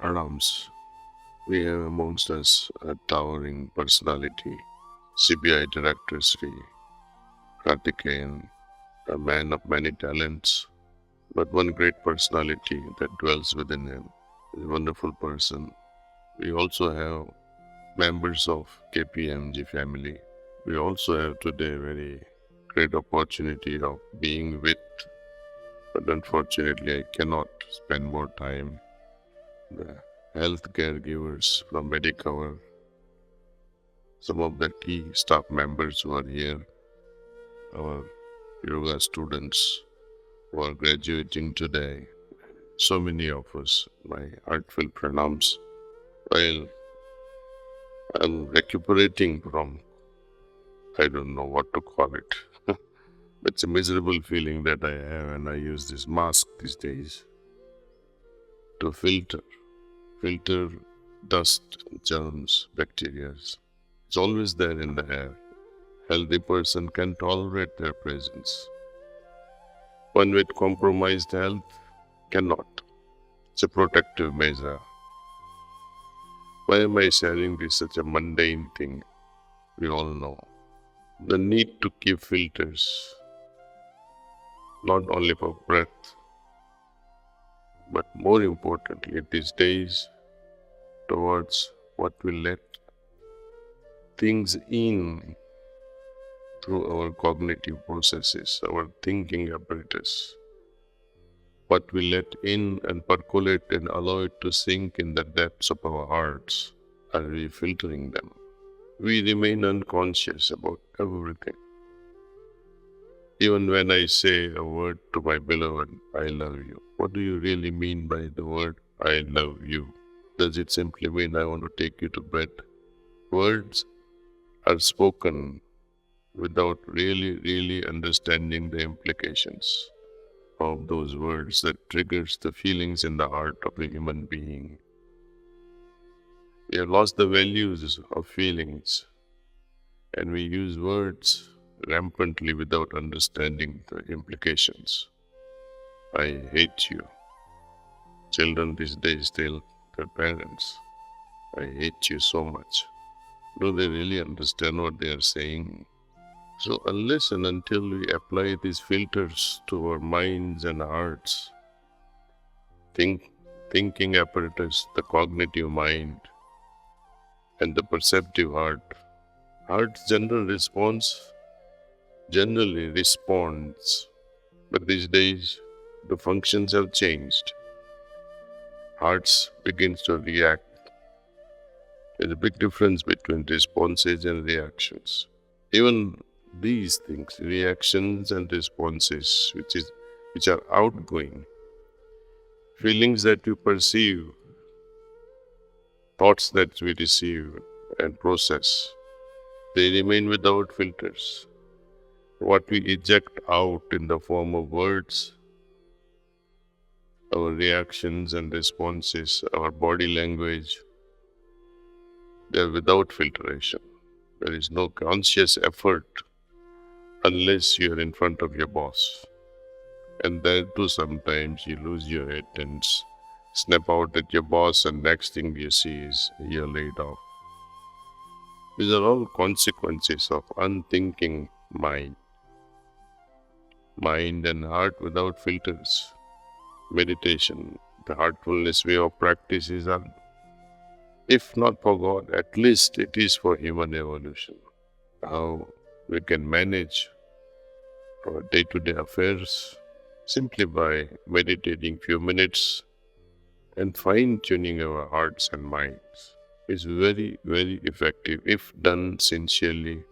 Adams, we have amongst us a towering personality, CBI Director Sri Karthikeyan, a man of many talents, but one great personality that dwells within him. He's a wonderful person. We also have members of KPMG family. We also have today very great opportunity of being with, but unfortunately I cannot spend more time. The health caregivers from Medicover, some of the key staff members who are here, our yoga students who are graduating today, so many of us, my heartfelt pranams. While I'm recuperating from, I don't know what to call it. It's a miserable feeling that I have, and I use this mask these days to filter dust, germs, bacteria. It's always there in the air. Healthy person can tolerate their presence. One with compromised health cannot. It's a protective measure. Why am I sharing this such a mundane thing? We all know. The need to keep filters, not only for breath, but more importantly these days, towards what we let things in through our cognitive processes, our thinking apparatus. What we let in and percolate and allow it to sink in the depths of our hearts, are we filtering them? We remain unconscious about everything. Even when I say a word to my beloved, I love you, what do you really mean by the word I love you? Does it simply mean I want to take you to bed? Words are spoken without really understanding the implications of those words that triggers the feelings in the heart of a human being. We have lost the values of feelings, and we use words rampantly without understanding the implications. I hate you. Children these days tell their parents, I hate you so much. Do they really understand what they are saying? So unless and until we apply these filters to our minds and hearts, thinking apparatus, the cognitive mind, and the perceptive heart, heart's generally responds. But these days, the functions have changed. Hearts begins to react. There's a big difference between responses and reactions. Even these things, reactions and responses, which are outgoing, feelings that we perceive, thoughts that we receive and process, they remain without filters. What we eject out in the form of words, our reactions and responses, our body language, they are without filtration. There is no conscious effort unless you are in front of your boss. And there too sometimes you lose your head and snap out at your boss, and next thing you see is you're laid off. These are all consequences of unthinking mind. Mind and heart without filters. Meditation, the heartfulness way of practice is, if not for God, at least it is for human evolution. How we can manage our day-to-day affairs simply by meditating few minutes and fine-tuning our hearts and minds is very effective if done sincerely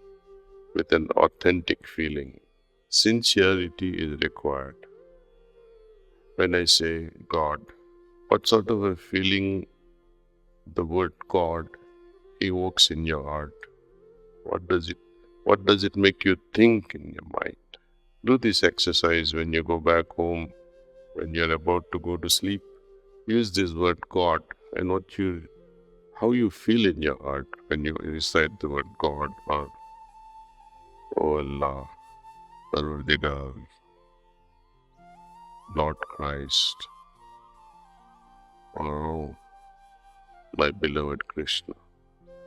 with an authentic feeling. Sincerity is required. When I say God, what sort of a feeling the word God evokes in your heart? What does it make you think in your mind? Do this exercise when you go back home, when you're about to go to sleep. Use this word God and how you feel in your heart when you recite the word God or Oh Allah, Parvardigar, Lord Christ, or my beloved Krishna.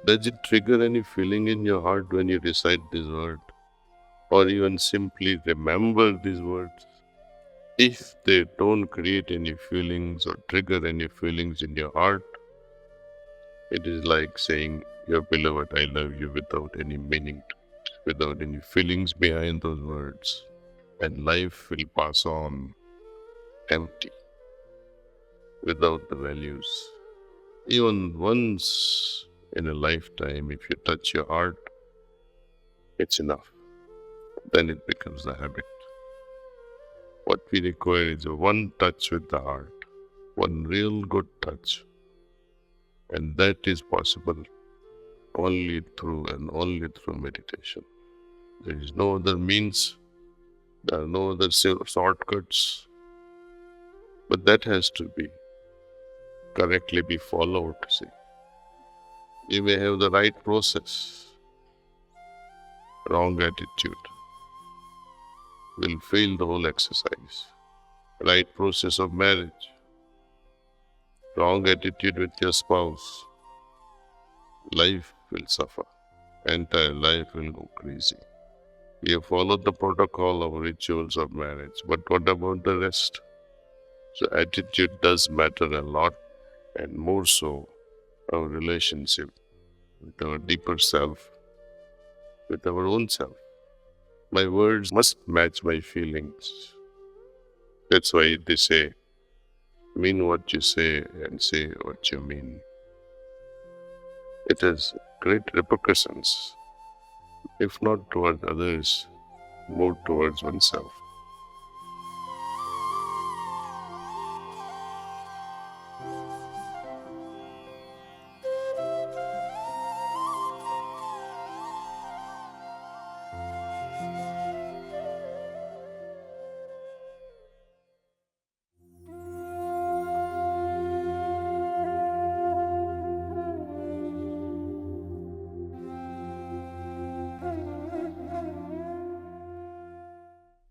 Does it trigger any feeling in your heart when you recite this word? Or even simply remember these words? If they don't create any feelings or trigger any feelings in your heart, it is like saying, your beloved, I love you without any meaning, without any feelings behind those words. And life will pass on empty, without the values. Even once in a lifetime, if you touch your heart, it's enough. Then it becomes a habit. What we require is a one touch with the heart, one real good touch. And that is possible only through meditation. There is no other means, there are no other shortcuts, but that has to be correctly be followed. See, you may have the right process, wrong attitude will fail the whole exercise. Right process of marriage, wrong attitude with your spouse, life will suffer. Entire life will go crazy. We have followed the protocol of rituals of marriage, but what about the rest? So attitude does matter a lot, and more so our relationship with our deeper self, with our own self. My words must match my feelings. That's why they say, mean what you say and say what you mean. It has great repercussions, if not towards others, more towards oneself.